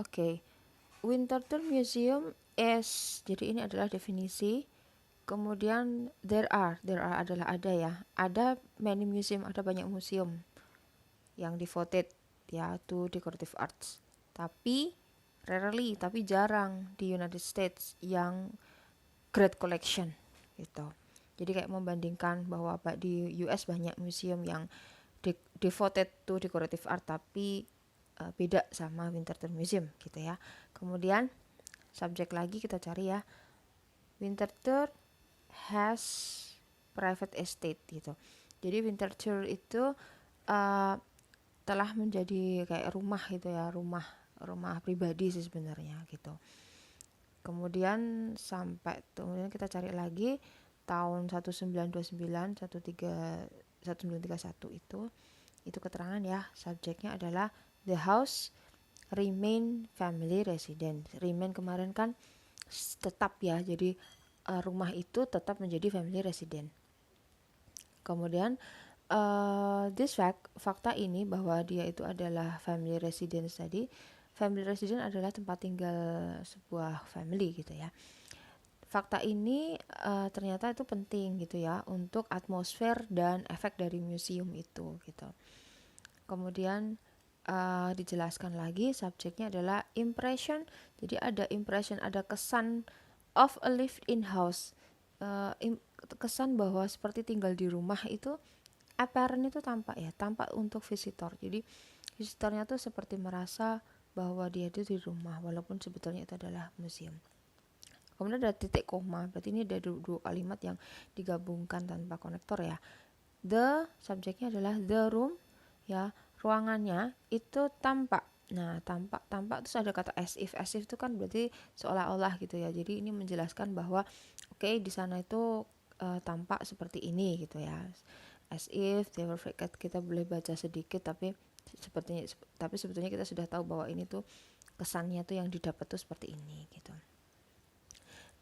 Oke, Winterthur Museum is, jadi ini adalah definisi. Kemudian there are adalah ada ya. Ada many museum, ada banyak museum yang devoted ya to decorative arts. Tapi rarely, tapi jarang di United States yang great collection gitu. Jadi kayak membandingkan bahwa di US banyak museum yang devoted to decorative art, tapi beda sama Winterthur Museum gitu ya. Kemudian subjek lagi kita cari ya. Winterthur has private estate gitu. Jadi Winterthur itu uh, telah menjadi kayak rumah gitu ya, rumah pribadi sih sebenarnya gitu. Kemudian kemudian kita cari lagi tahun 1929 1931 itu keterangan ya, subjeknya adalah the house remain family residence. Remain kemarin kan tetap ya, jadi rumah itu tetap menjadi family resident. Kemudian this fakta ini bahwa dia itu adalah family residence tadi. Family residence adalah tempat tinggal sebuah family gitu ya. Fakta ini ternyata itu penting gitu ya untuk atmosfer dan efek dari museum itu gitu. Kemudian dijelaskan lagi subjeknya adalah impression. Jadi ada impression, ada kesan of a lived-in house. Kesan bahwa seperti tinggal di rumah itu apparent itu tampak ya, tampak untuk visitor. Jadi visitornya tuh seperti merasa bahwa dia itu di rumah walaupun sebetulnya itu adalah museum. Kemudian ada titik koma, berarti ini ada dua kalimat yang digabungkan tanpa konektor ya. The subjeknya adalah the room ya, ruangannya itu tampak. Nah, tampak terus ada kata as if itu kan berarti seolah-olah gitu ya. Jadi ini menjelaskan bahwa di sana itu tampak seperti ini gitu ya. As if they were vacant, kita boleh baca sedikit tapi sebetulnya kita sudah tahu bahwa ini tuh kesannya tuh yang didapat tuh seperti ini gitu.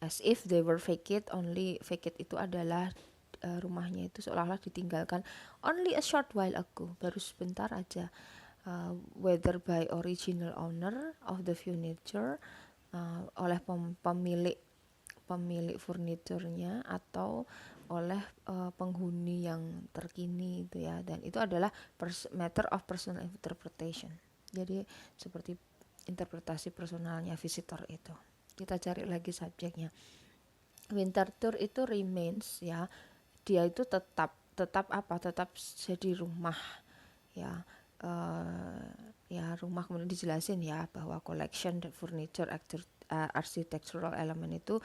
As if they were vacant, only vacant itu adalah rumahnya itu seolah-olah ditinggalkan only a short while ago, baru sebentar aja. Whether by original owner of the furniture, oleh pemilik furniturnya atau oleh penghuni yang terkini itu ya. Dan itu adalah matter of personal interpretation, jadi seperti interpretasi personalnya visitor itu. Kita cari lagi subjeknya. Winterthur itu remains ya, dia itu tetap apa, tetap jadi rumah ya. Ya rumah, kemudian dijelasin ya bahwa collection furniture architectural element itu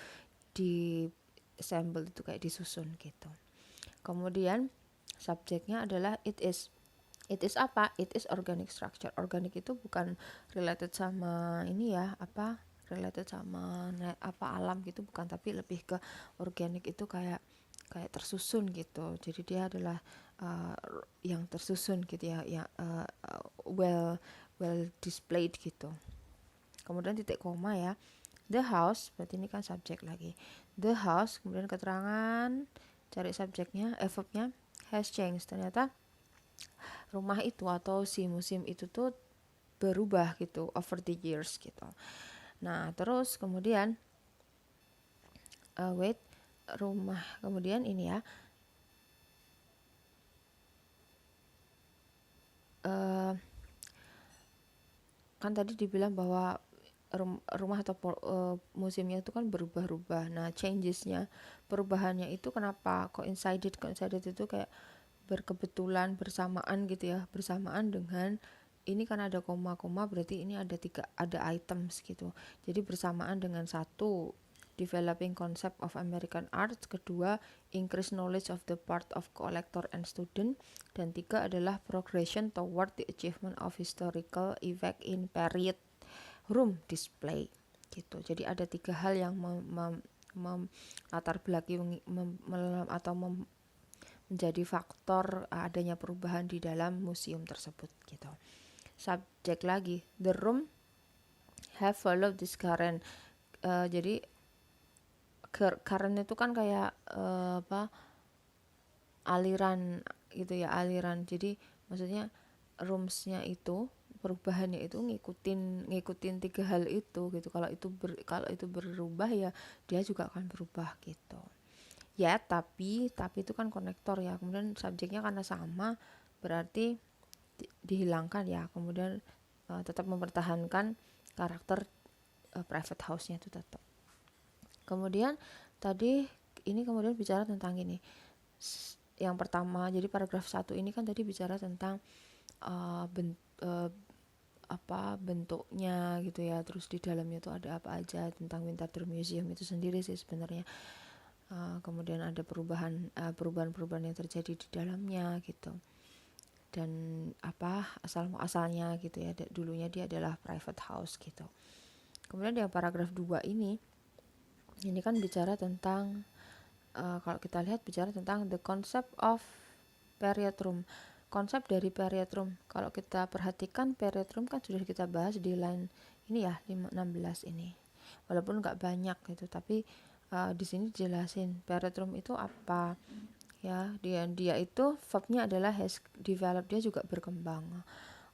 di assemble itu kayak disusun gitu. Kemudian subjeknya adalah it is apa? It is organic structure. Organic itu bukan related sama ini ya, apa related sama apa alam gitu, bukan, tapi lebih ke organik itu kayak tersusun gitu. Jadi dia adalah yang tersusun gitu ya, yang well displayed gitu. Kemudian titik koma ya. The house, berarti ini kan subjek lagi. The house, kemudian keterangan, cari subjeknya, verbnya has changed. Ternyata rumah itu atau si museum itu tuh berubah gitu over the years gitu. Nah, terus kemudian rumah, kemudian ini ya, kan tadi dibilang bahwa rumah atau museumnya itu kan berubah-ubah. Nah, changesnya, perubahannya itu kenapa coincided itu kayak berkebetulan, bersamaan gitu ya, bersamaan dengan ini kan ada koma-koma, berarti ini ada items gitu. Jadi bersamaan dengan satu, developing concept of American art, kedua increase knowledge of the part of collector and student, dan tiga adalah progression toward the achievement of historical effect in period room display gitu. Jadi ada tiga hal yang latar belakang atau menjadi faktor adanya perubahan di dalam museum tersebut gitu. Subjek lagi, the room have followed this current. Jadi current itu kan kayak aliran gitu ya, aliran. Jadi maksudnya roomsnya itu perubahannya itu ngikutin tiga hal itu gitu. Kalau itu berubah ya dia juga akan berubah gitu ya. Tapi itu kan konektor ya, kemudian subjeknya karena sama berarti dihilangkan ya, kemudian tetap mempertahankan karakter private house-nya itu tetap. Kemudian tadi ini kemudian bicara tentang ini yang pertama, jadi paragraf 1 ini kan tadi bicara tentang bentuknya gitu ya, terus di dalamnya tuh ada apa aja, tentang Winterthur Museum itu sendiri sih sebenarnya. Kemudian ada perubahan-perubahan yang terjadi di dalamnya gitu, dan asal muasalnya gitu ya. Dulunya dia adalah private house gitu. Kemudian di paragraf 2 ini kan bicara tentang kalau kita lihat bicara tentang the concept of period room. Konsep dari period room, kalau kita perhatikan period room kan sudah kita bahas di line ini ya, 16 ini. Walaupun nggak banyak gitu, tapi di sini dijelasin period room itu apa ya. Dia itu verbnya adalah has developed, dia juga berkembang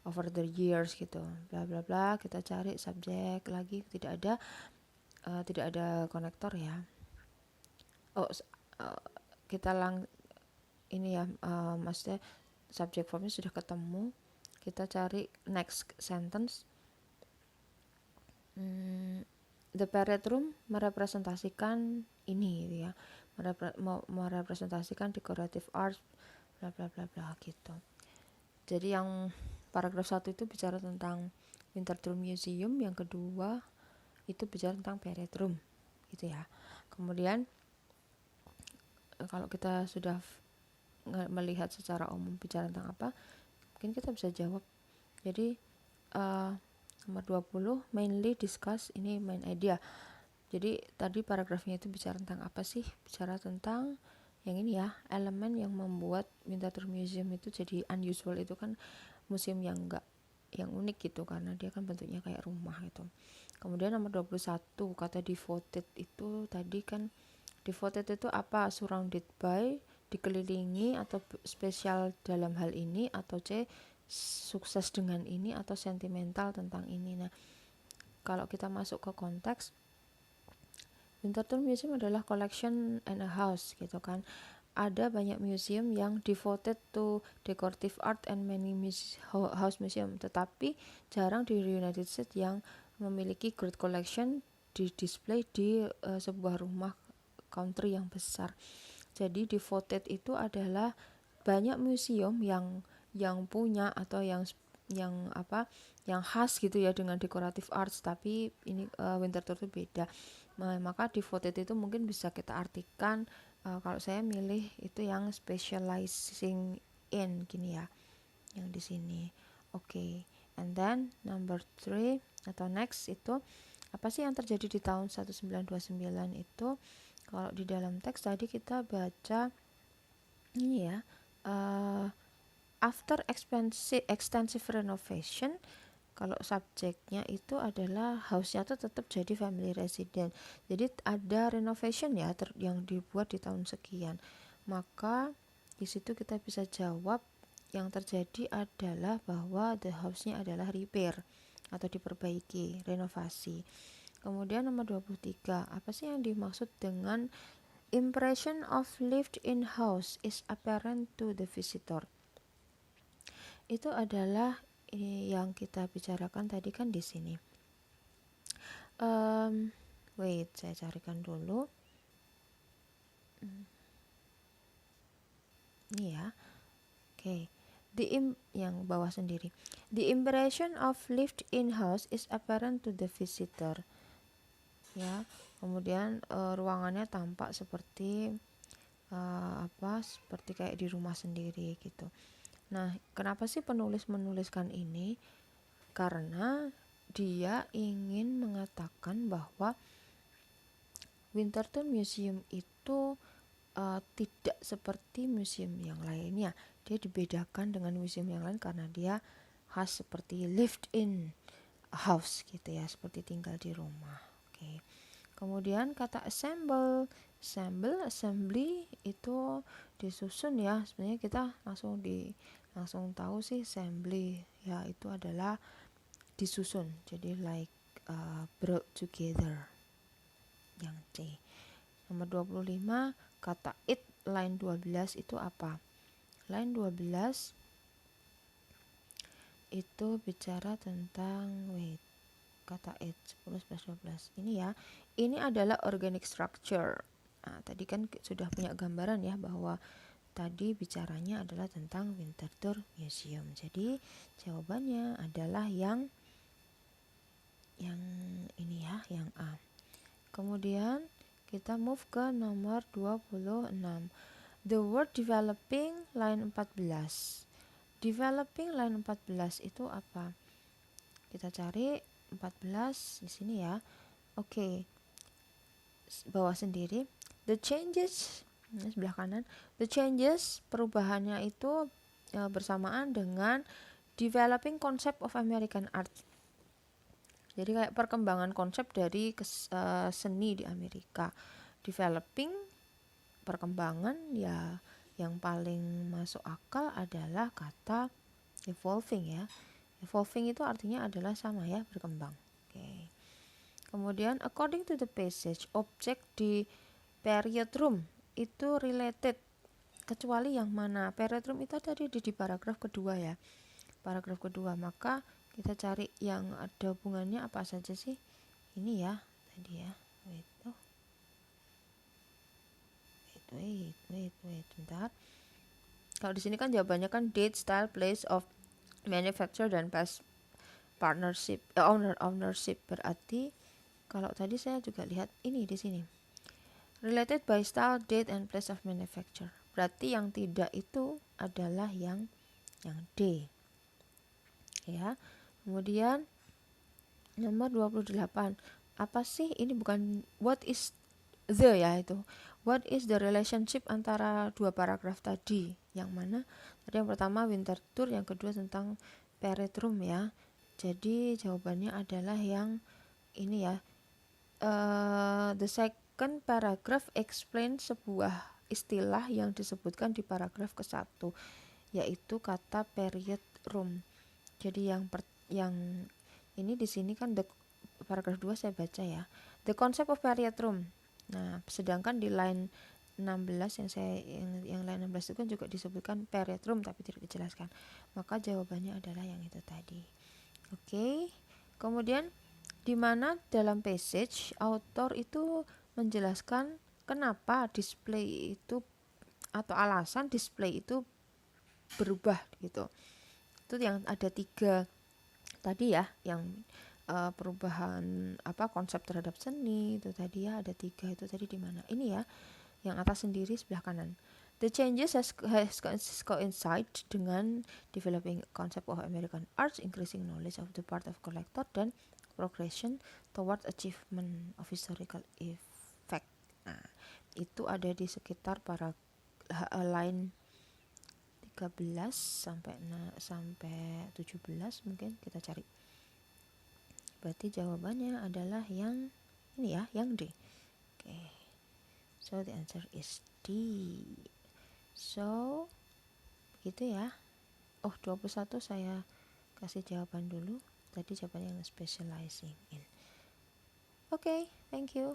over the years gitu, bla bla bla. Kita cari subjek lagi, tidak ada konektor ya. Kita ini ya, maksudnya subject formnya sudah ketemu, kita cari next sentence. The period room merepresentasikan ini gitu ya, merepresentasikan decorative art bla bla bla bla gitu. Jadi yang paragraf 1 itu bicara tentang Winterthur Museum, yang kedua itu bicara tentang period room gitu ya. Kemudian kalau kita sudah melihat secara umum bicara tentang apa, mungkin kita bisa jawab. Jadi nomor 20 mainly discuss, ini main idea. Jadi tadi paragrafnya itu bicara tentang apa sih? Bicara tentang yang ini ya, elemen yang membuat Winterthur Museum itu jadi unusual. Itu kan museum yang unik gitu, karena dia kan bentuknya kayak rumah gitu. Kemudian nomor 21 kata devoted itu tadi kan, devoted itu apa? Surrounded by, dikelilingi, atau spesial dalam hal ini, atau C sukses dengan ini, atau sentimental tentang ini. Nah, kalau kita masuk ke konteks, Winterthur Museum adalah collection and a house gitu kan. Ada banyak museum yang devoted to decorative art and many house museum, tetapi jarang di United States yang memiliki great collection di display di sebuah rumah country yang besar. Jadi devoted itu adalah banyak museum yang punya atau yang khas gitu ya dengan decorative arts, tapi ini Winterthur itu beda. Maka devoted itu mungkin bisa kita artikan, kalau saya milih itu yang specializing in gini ya, yang di sini. Oke. And then number 3 atau next itu apa sih yang terjadi di tahun 1929 itu? Kalau di dalam teks tadi kita baca ini ya, after extensive renovation, kalau subjeknya itu adalah house-nya tuh tetap jadi family resident. Jadi ada renovation ya yang dibuat di tahun sekian. Maka di situ kita bisa jawab yang terjadi adalah bahwa the house-nya adalah repair atau diperbaiki, renovasi. Kemudian nomor 23, apa sih yang dimaksud dengan impression of lived-in house is apparent to the visitor? Itu adalah yang kita bicarakan tadi kan di sini. Wait, saya carikan dulu. Ini ya. Oke. Yang bawah sendiri. The impression of lived-in house is apparent to the visitor. Ya, kemudian ruangannya tampak seperti seperti kayak di rumah sendiri gitu. Nah, kenapa sih penulis menuliskan ini? Karena dia ingin mengatakan bahwa Winterthur Museum itu tidak seperti museum yang lainnya. Dia dibedakan dengan museum yang lain karena dia khas seperti lived in house gitu ya, seperti tinggal di rumah. Oke. Kemudian kata assembly itu disusun ya. Sebenarnya kita langsung tahu sih assembly ya, itu adalah disusun, jadi like brought together, yang C. Nomor 25, kata it line 12 itu apa? Line 12 itu bicara tentang kata it 10, 11, 12 ini ya. Ini adalah organic structure. Nah, tadi kan sudah punya gambaran ya bahwa tadi bicaranya adalah tentang Winterthur Museum. Jadi jawabannya adalah yang ini ya, yang A. Kemudian kita move ke nomor 26. The word developing line 14. Developing line 14 itu apa? Kita cari 14 di sini ya. Oke. Bawah sendiri. The changes sebelah kanan. The changes perubahannya itu bersamaan dengan developing concept of American art. Jadi kayak perkembangan konsep dari seni di Amerika. Developing, perkembangan, ya yang paling masuk akal adalah kata evolving ya. Evolving itu artinya adalah sama ya, berkembang. Oke. Kemudian according to the passage, objek di period room itu related, kecuali yang mana? Period room itu tadi di paragraf kedua ya. Paragraf kedua, maka kita cari yang ada hubungannya apa saja sih? Ini ya, tadi ya. Wait, bentar. Kalau di sini kan jawabannya kan date, style, place of manufacture dan past partnership, ownership. Berarti kalau tadi saya juga lihat ini di sini. Related by style, date, and place of manufacture. Berarti yang tidak itu adalah yang D. Ya. Kemudian nomor 28. Apa sih ini? Bukan what is the ya itu. What is the relationship antara dua paragraf tadi? Yang mana? Tadi yang pertama Winterthur, yang kedua tentang period room ya. Jadi jawabannya adalah yang ini ya. The second paragraph explain sebuah istilah yang disebutkan di paragraf ke-1, yaitu kata period room. Jadi yang ini di sini kan paragraf 2 saya baca ya. The concept of period room. Nah, sedangkan di line 16 yang line 16 itu kan juga disebutkan period room tapi tidak dijelaskan. Maka jawabannya adalah yang itu tadi. Oke. Kemudian di mana dalam passage author itu menjelaskan kenapa display itu atau alasan display itu berubah gitu. Itu yang ada 3 tadi ya, yang perubahan konsep terhadap seni itu tadi ya, ada 3 itu tadi di mana? Ini ya, yang atas sendiri sebelah kanan. The changes has coincide dengan developing concept of American arts, increasing knowledge of the part of collector, dan progression toward achievement of historical effect. Nah, itu ada di sekitar para line 13 sampai 17 mungkin kita cari. Berarti jawabannya adalah yang ini ya, yang D. Oke. So the answer is D. So begitu ya. 21 saya kasih jawaban dulu. Tadi jawabannya yang specializing in. Oke, thank you.